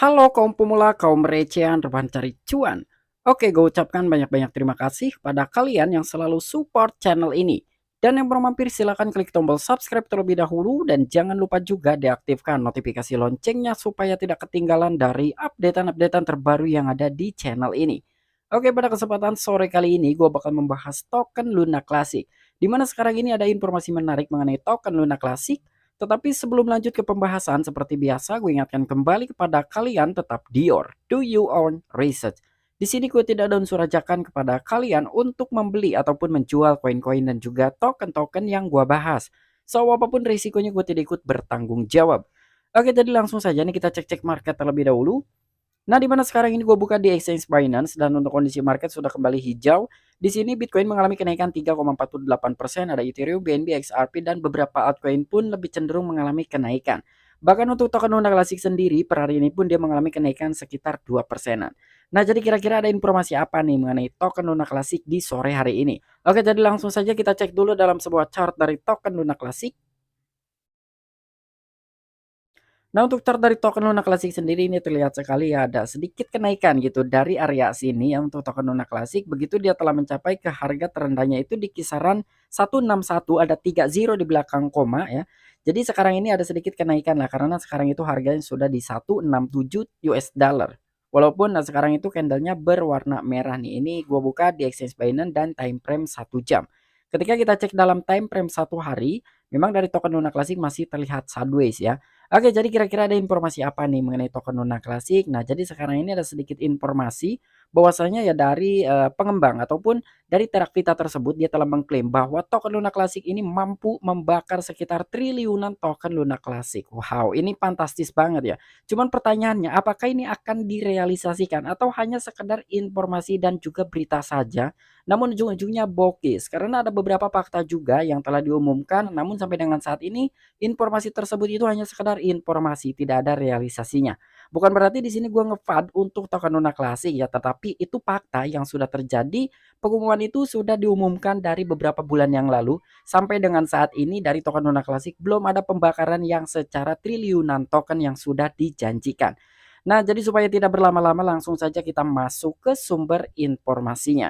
Halo kaum pemula, kaum recehan, rebahan cari cuan. Oke, gue ucapkan banyak-banyak terima kasih kepada kalian yang selalu support channel ini. Dan yang belum mampir silahkan klik tombol subscribe terlebih dahulu dan jangan lupa juga deaktifkan notifikasi loncengnya supaya tidak ketinggalan dari updatean-updatean terbaru yang ada di channel ini. Oke, pada kesempatan sore kali ini gue bakal membahas token Luna Classic. Dimana sekarang ini ada informasi menarik mengenai token Luna Classic. Tetapi sebelum lanjut ke pembahasan, seperti biasa gue ingatkan kembali kepada kalian tetap Dior, do you own research. Di sini gue tidak ada unsur ajakan kepada kalian untuk membeli ataupun menjual koin-koin dan juga token-token yang gue bahas. So, apapun risikonya gue tidak ikut bertanggung jawab. Oke, jadi langsung saja nih kita cek-cek market terlebih dahulu. Nah, di mana sekarang ini gue buka di exchange Binance dan untuk kondisi market sudah kembali hijau. Di sini Bitcoin mengalami kenaikan 3,48%, ada Ethereum, BNB, XRP dan beberapa altcoin pun lebih cenderung mengalami kenaikan. Bahkan untuk token Luna Classic sendiri per hari ini pun dia mengalami kenaikan sekitar 2%-an. Nah, jadi kira-kira ada informasi apa nih mengenai token Luna Classic di sore hari ini? Oke, jadi langsung saja kita cek dulu dalam sebuah chart dari token Luna Classic. Nah, untuk chart dari token Luna Classic sendiri ini terlihat sekali ya ada sedikit kenaikan gitu dari area sini ya untuk token Luna Classic. Begitu dia telah mencapai ke harga terendahnya itu di kisaran 161, ada 30 di belakang koma ya. Jadi sekarang ini ada sedikit kenaikan lah karena sekarang itu harganya sudah di 167 US dollar. Walaupun sekarang itu candlenya berwarna merah nih. Ini gua buka di exchange Binance dan time frame 1 jam. Ketika kita cek dalam time frame 1 hari, memang dari token Luna Classic masih terlihat sideways ya. Oke, jadi kira-kira ada informasi apa nih mengenai token Luna Classic? Nah, jadi sekarang ini ada sedikit informasi bahwasanya ya dari pengembang ataupun dari Terakvita tersebut dia telah mengklaim bahwa token Luna Classic ini mampu membakar sekitar triliunan token Luna Classic. Wow, ini fantastis banget ya. Cuman pertanyaannya, apakah ini akan direalisasikan atau hanya sekedar informasi dan juga berita saja? Namun ujung-ujungnya bokis karena ada beberapa fakta juga yang telah diumumkan, namun sampai dengan saat ini informasi tersebut itu hanya sekedar informasi, tidak ada realisasinya. Bukan berarti di sini gue nge untuk token Luna Classic ya, tetapi itu fakta yang sudah terjadi. Pengumuman itu sudah diumumkan dari beberapa bulan yang lalu. Sampai dengan saat ini dari token Luna Classic belum ada pembakaran yang secara triliunan token yang sudah dijanjikan. Nah, jadi supaya tidak berlama-lama langsung saja kita masuk ke sumber informasinya.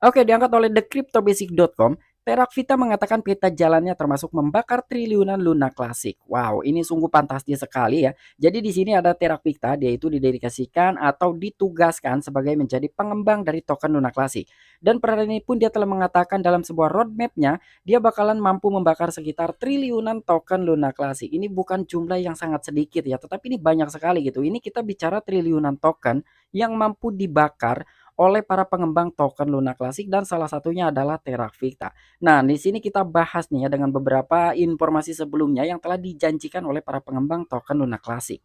Oke, diangkat oleh thecryptobasic.com, Terakvita mengatakan peta jalannya termasuk membakar triliunan Luna Classic. Wow, ini sungguh fantastis sekali ya. Jadi di sini ada Terakvita, dia itu didedikasikan atau ditugaskan sebagai menjadi pengembang dari token Luna Classic. Dan per hari ini pun dia telah mengatakan dalam sebuah roadmap-nya, dia bakalan mampu membakar sekitar triliunan token Luna Classic. Ini bukan jumlah yang sangat sedikit ya, tetapi ini banyak sekali gitu. Ini kita bicara triliunan token yang mampu dibakar oleh para pengembang token Luna Classic dan salah satunya adalah Terakvita. Nah, di sini kita bahas nih ya dengan beberapa informasi sebelumnya yang telah dijanjikan oleh para pengembang token Luna Classic.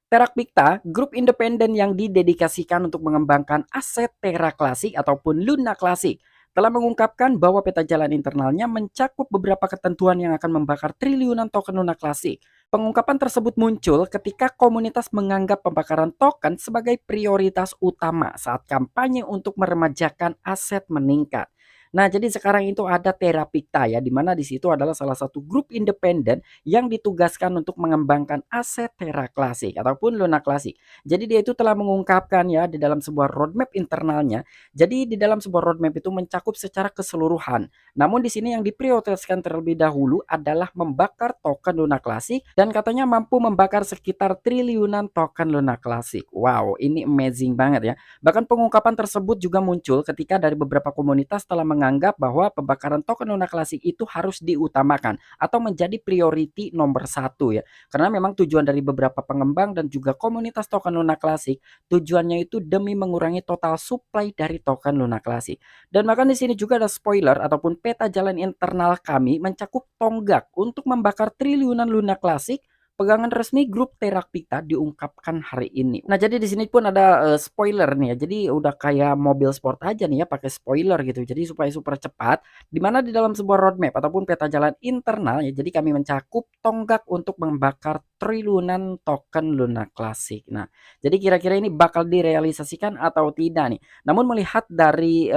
Terakvita, grup independen yang didedikasikan untuk mengembangkan aset Terra Classic ataupun Luna Classic, telah mengungkapkan bahwa peta jalan internalnya mencakup beberapa ketentuan yang akan membakar triliunan token Luna Classic. Pengungkapan tersebut muncul ketika komunitas menganggap pembakaran token sebagai prioritas utama saat kampanye untuk meremajakan aset meningkat. Nah, jadi sekarang itu ada Terapikta ya, di mana di situ adalah salah satu grup independen yang ditugaskan untuk mengembangkan aset Terra Classic ataupun Luna Classic. Jadi dia itu telah mengungkapkan ya di dalam sebuah roadmap internalnya. Jadi di dalam sebuah roadmap itu mencakup secara keseluruhan. Namun di sini yang diprioritaskan terlebih dahulu adalah membakar token Luna Classic dan katanya mampu membakar sekitar triliunan token Luna Classic. Wow, ini amazing banget ya. Bahkan pengungkapan tersebut juga muncul ketika dari beberapa komunitas telah menganggap bahwa pembakaran token Luna Classic itu harus diutamakan atau menjadi priority nomor satu ya. Karena memang tujuan dari beberapa pengembang dan juga komunitas token Luna Classic tujuannya itu demi mengurangi total supply dari token Luna Classic. Dan bahkan di sini juga ada spoiler ataupun peta jalan internal kami mencakup tonggak untuk membakar triliunan Luna Classic. Pegangan resmi grup Terakvita diungkapkan hari ini. Nah, jadi di sini pun ada spoiler nih ya. Jadi udah kayak mobil sport aja nih ya pakai spoiler gitu. Jadi supaya super cepat di mana di dalam sebuah roadmap ataupun peta jalan internal ya. Jadi kami mencakup tonggak untuk membakar triliunan token Luna Classic. Nah, jadi kira-kira ini bakal direalisasikan atau tidak nih. Namun melihat dari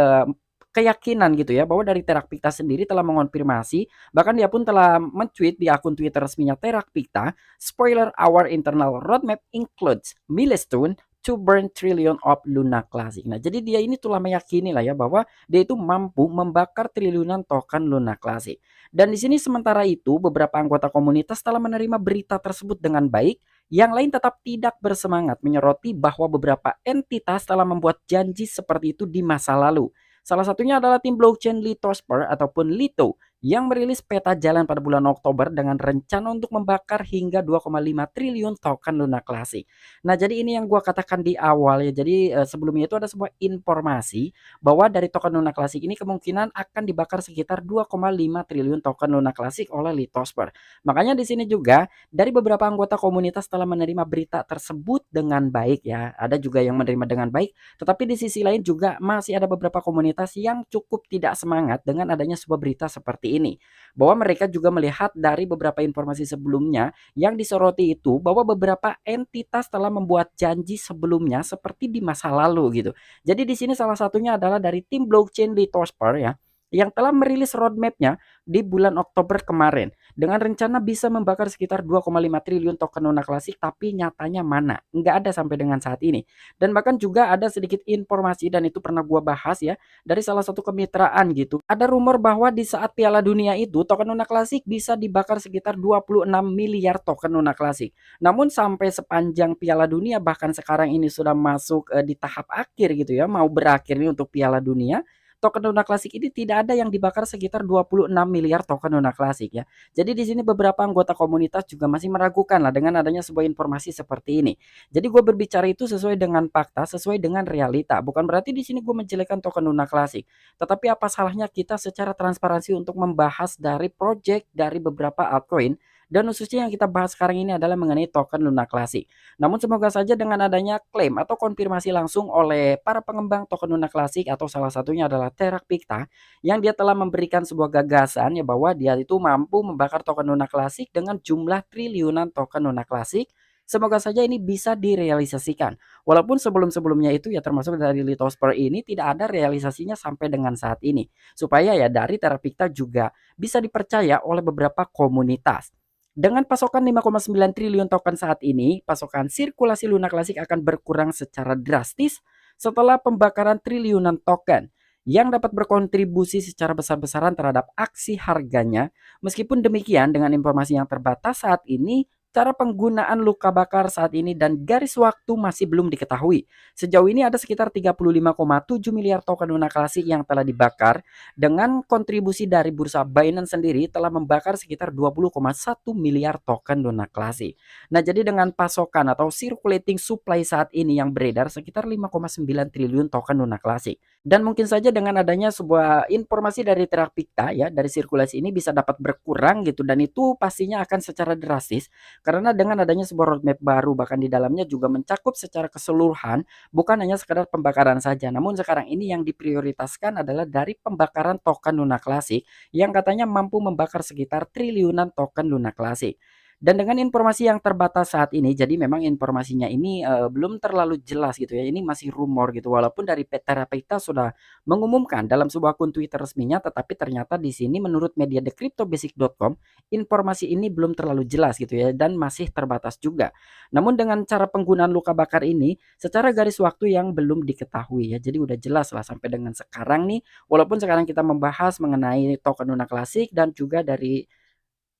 keyakinan gitu ya, bahwa dari Terakpikta sendiri telah mengonfirmasi, bahkan dia pun telah men-tweet di akun Twitter resminya Terakpikta, "Spoiler, our internal roadmap includes milestone to burn trillion of Luna Classic." Nah, jadi dia ini telah meyakini lah ya bahwa dia itu mampu membakar triliunan token Luna Classic. Dan di sini sementara itu beberapa anggota komunitas telah menerima berita tersebut dengan baik, yang lain tetap tidak bersemangat, menyoroti bahwa beberapa entitas telah membuat janji seperti itu di masa lalu. Salah satunya adalah tim blockchain Lithosper ataupun Lito yang merilis peta jalan pada bulan Oktober dengan rencana untuk membakar hingga 2,5 triliun token Luna Classic. Nah, jadi ini yang gua katakan di awal ya. Jadi sebelumnya itu ada sebuah informasi bahwa dari token Luna Classic ini kemungkinan akan dibakar sekitar 2,5 triliun token Luna Classic oleh Lithosper. Makanya di sini juga dari beberapa anggota komunitas telah menerima berita tersebut dengan baik ya. Ada juga yang menerima dengan baik, tetapi di sisi lain juga masih ada beberapa komunitas yang cukup tidak semangat dengan adanya sebuah berita seperti ini. Bahwa mereka juga melihat dari beberapa informasi sebelumnya yang disoroti itu bahwa beberapa entitas telah membuat janji sebelumnya seperti di masa lalu gitu. Jadi di sini salah satunya adalah dari tim blockchain Lithosper ya, yang telah merilis roadmapnya di bulan Oktober kemarin dengan rencana bisa membakar sekitar 2,5 triliun token Luna Classic, tapi nyatanya mana? Nggak ada sampai dengan saat ini. Dan bahkan juga ada sedikit informasi dan itu pernah gua bahas ya dari salah satu kemitraan gitu. Ada rumor bahwa di saat Piala Dunia itu token Luna Classic bisa dibakar sekitar 26 miliar token Luna Classic. Namun sampai sepanjang Piala Dunia bahkan sekarang ini sudah masuk di tahap akhir gitu ya, mau berakhir nih untuk Piala Dunia, token Luna Classic ini tidak ada yang dibakar sekitar 26 miliar token Luna Classic ya. Jadi di sini beberapa anggota komunitas juga masih meragukan lah dengan adanya sebuah informasi seperti ini. Jadi gue berbicara itu sesuai dengan fakta, sesuai dengan realita. Bukan berarti di sini gue menjelekkan token Luna Classic. Tetapi apa salahnya kita secara transparansi untuk membahas dari project dari beberapa altcoin, dan khususnya yang kita bahas sekarang ini adalah mengenai token Luna Classic. Namun semoga saja dengan adanya klaim atau konfirmasi langsung oleh para pengembang token Luna Classic atau salah satunya adalah Terakpikta yang dia telah memberikan sebuah gagasan ya bahwa dia itu mampu membakar token Luna Classic dengan jumlah triliunan token Luna Classic. Semoga saja ini bisa direalisasikan. Walaupun sebelum-sebelumnya itu ya termasuk dari Lithosper ini tidak ada realisasinya sampai dengan saat ini. Supaya ya dari Terakpikta juga bisa dipercaya oleh beberapa komunitas. Dengan pasokan 5,9 triliun token saat ini, pasokan sirkulasi Luna Classic akan berkurang secara drastis setelah pembakaran triliunan token yang dapat berkontribusi secara besar-besaran terhadap aksi harganya. Meskipun demikian, dengan informasi yang terbatas saat ini, cara penggunaan luka bakar saat ini dan garis waktu masih belum diketahui. Sejauh ini ada sekitar 35,7 miliar token Luna Classic yang telah dibakar, dengan kontribusi dari bursa Binance sendiri telah membakar sekitar 20,1 miliar token Luna Classic. Nah, jadi dengan pasokan atau circulating supply saat ini yang beredar sekitar 5,9 triliun token Luna Classic. Dan mungkin saja dengan adanya sebuah informasi dari Terakpikta ya, dari sirkulasi ini bisa dapat berkurang gitu, dan itu pastinya akan secara drastis karena dengan adanya sebuah roadmap baru bahkan di dalamnya juga mencakup secara keseluruhan bukan hanya sekadar pembakaran saja. Namun sekarang ini yang diprioritaskan adalah dari pembakaran token Luna Classic yang katanya mampu membakar sekitar triliunan token Luna Classic. Dan dengan informasi yang terbatas saat ini, jadi memang informasinya ini belum terlalu jelas gitu ya. Ini masih rumor gitu. Walaupun dari Terakpikta sudah mengumumkan dalam sebuah akun Twitter resminya, tetapi ternyata di sini menurut media thecryptobasic.com informasi ini belum terlalu jelas gitu ya dan masih terbatas juga. Namun dengan cara penggunaan luka bakar ini secara garis waktu yang belum diketahui ya. Jadi udah jelas lah sampai dengan sekarang nih, walaupun sekarang kita membahas mengenai token Luna Classic dan juga dari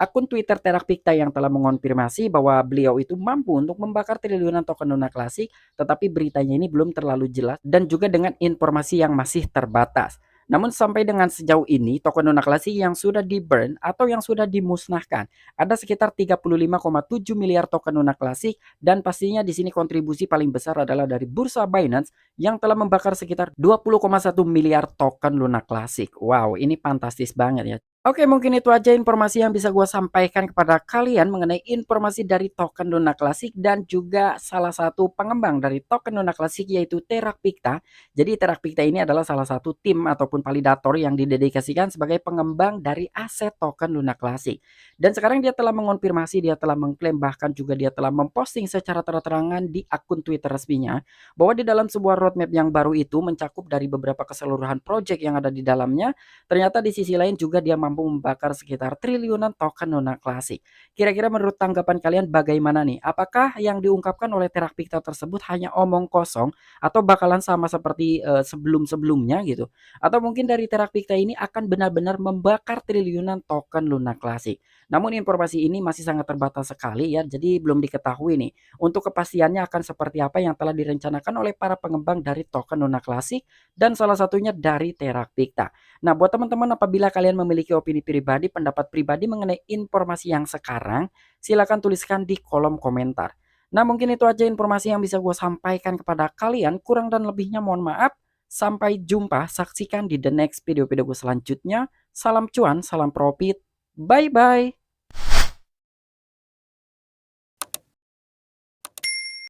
akun Twitter Terakpikta yang telah mengonfirmasi bahwa beliau itu mampu untuk membakar triliunan token Luna Classic, tetapi beritanya ini belum terlalu jelas dan juga dengan informasi yang masih terbatas. Namun sampai dengan sejauh ini token Luna Classic yang sudah di-burn atau yang sudah dimusnahkan ada sekitar 35,7 miliar token Luna Classic, dan pastinya di sini kontribusi paling besar adalah dari bursa Binance yang telah membakar sekitar 20,1 miliar token Luna Classic. Wow, ini fantastis banget ya. Oke, mungkin itu aja informasi yang bisa gue sampaikan kepada kalian mengenai informasi dari token Luna Classic dan juga salah satu pengembang dari token Luna Classic yaitu Terakpikta. Jadi Terakpikta ini adalah salah satu tim ataupun validator yang didedikasikan sebagai pengembang dari aset token Luna Classic. Dan sekarang dia telah mengonfirmasi, dia telah mengklaim, bahkan juga dia telah memposting secara terang-terangan di akun Twitter resminya bahwa di dalam sebuah roadmap yang baru itu mencakup dari beberapa keseluruhan project yang ada di dalamnya. Ternyata di sisi lain juga dia mampu membakar sekitar triliunan token Luna Classic. Kira-kira menurut tanggapan kalian bagaimana nih? Apakah yang diungkapkan oleh Terakpikta tersebut hanya omong kosong atau bakalan sama seperti sebelum-sebelumnya gitu? Atau mungkin dari Terakpikta ini akan benar-benar membakar triliunan token Luna Classic? Namun informasi ini masih sangat terbatas sekali ya, jadi belum diketahui nih untuk kepastiannya akan seperti apa yang telah direncanakan oleh para pengembang dari token Luna Classic dan salah satunya dari Terakpikta. Nah, buat teman-teman apabila kalian memiliki opini pribadi, pendapat pribadi mengenai informasi yang sekarang, silakan tuliskan di kolom komentar. Nah, mungkin itu aja informasi yang bisa gue sampaikan kepada kalian. Kurang dan lebihnya mohon maaf. Sampai jumpa, saksikan di the next video-video gue selanjutnya. Salam cuan, salam profit. Bye-bye.